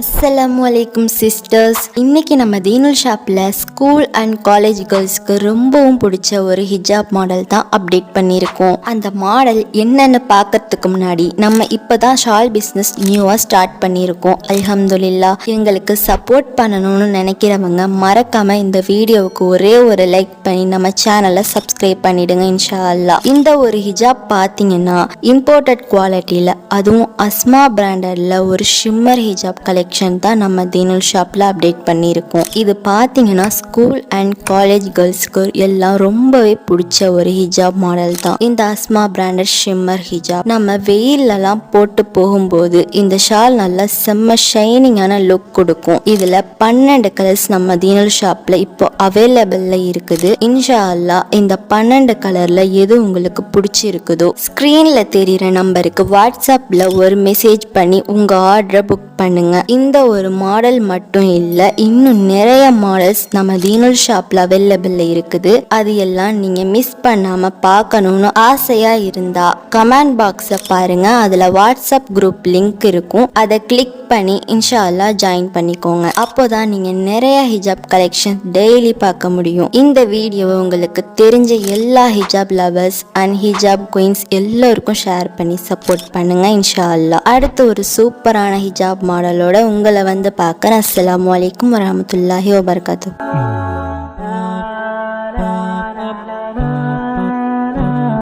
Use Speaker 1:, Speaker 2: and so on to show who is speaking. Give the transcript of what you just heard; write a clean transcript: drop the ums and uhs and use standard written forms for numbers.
Speaker 1: அஸ்ஸலாமுஅலைக்கும் sisters. இன்னைக்கு நம்ம தீனுல் ஷாப்பில் ஸ்கூல் அண்ட் காலேஜ் கேர்ள்ஸ்க்கு ரொம்பவும் பிடிச்ச ஒரு ஹிஜாப் மாடல் தான் அப்டேட் பண்ணியிருக்கோம். அந்த மாடல் என்னென்னு பார்க்கறதுக்கு முன்னாடி நம்ம இப்போ தான் ஷால் பிஸ்னஸ் நியூவாக ஸ்டார்ட் பண்ணியிருக்கோம். அல்ஹம்துலில்லா. எங்களுக்கு சப்போர்ட் பண்ணணும்னு நினைக்கிறவங்க மறக்காம இந்த வீடியோவுக்கு ஒரே ஒரு லைக் பண்ணி நம்ம சேனலை சப்ஸ்கிரைப் பண்ணிடுங்க இன்ஷா அல்லாஹ். இந்த ஒரு ஹிஜாப் பார்த்தீங்கன்னா இம்போர்ட்டட் குவாலிட்டியில், அதுவும் அஸ்மா பிராண்டட்ல ஒரு ஷிம்மர் ஹிஜாப் கலெக்ஷன் தான் நம்ம தீனுல் ஷாப்ல அப்டேட் பண்ணியிருக்கோம். இது பார்த்தீங்கன்னா ஸ்கூல் அண்ட் காலேஜ் கேர்ள்ஸ்க்கு எல்லாம் ரொம்பவே பிடிச்ச ஒரு ஹிஜாப் மாடல் தான் இந்த அஸ்மா பிராண்டட் ஷிம்மர் ஹிஜாப். நம்ம வெயிலெல்லாம் போட்டு போகும்போது இந்த ஷால் நல்லா செம்ம ஷைனிங்கான லுக் கொடுக்கும். இதுல 12 கலர்ஸ் நம்ம தீனுல் ஷாப்ல இப்போ அவைலபிள்ல இருக்குது. இன்ஷா அல்லாஹ் இந்த 12 கலர்ல எது உங்களுக்கு பிடிச்சிருக்குதோ ஸ்கிரீன்ல தெரியுற நம்பருக்கு வாட்ஸ்அப்ல ஒரு மெசேஜ் பண்ணி உங்க ஆர்டரை புக் பண்ணுங்க. இந்த ஒரு மாடல் மட்டும் இல்ல, இன்னும் நிறைய மாடல்ஸ் நம்ம தீனுல் ஷாப்ல அவைலபிள்ல இருக்குது. அது எல்லாம் நீங்க மிஸ் பண்ணாம பார்க்கணும்னு ஆசையா இருந்தா கமெண்ட் பாக்ஸ பாருங்க. அதுல வாட்ஸ்அப் குரூப் லிங்க் இருக்கும். அதை கிளிக் பண்ணி இன்ஷா அல்லாஹ் ஜாயின் பண்ணிக்கோங்க. அப்போதான் நீங்க நிறைய ஹிஜாப் கலெக்ஷன் டெய்லி பார்க்க முடியும். இந்த வீடியோவை உங்களுக்கு தெரிஞ்ச எல்லா ஹிஜாப் லவர்ஸ் அண்ட் ஹிஜாப் குயின்ஸ் எல்லாருக்கும் ஷேர் பண்ணி சப்போர்ட் பண்ணுங்க இன்ஷா அல்லாஹ். அடுத்து ஒரு சூப்பரான ஹிஜாப் மாடலோட உங்களை வந்து பார்க்குறேன். அஸ்ஸலாமு அலைக்கும் வரஹ்மத்துல்லாஹி வபரகாத்துஹு.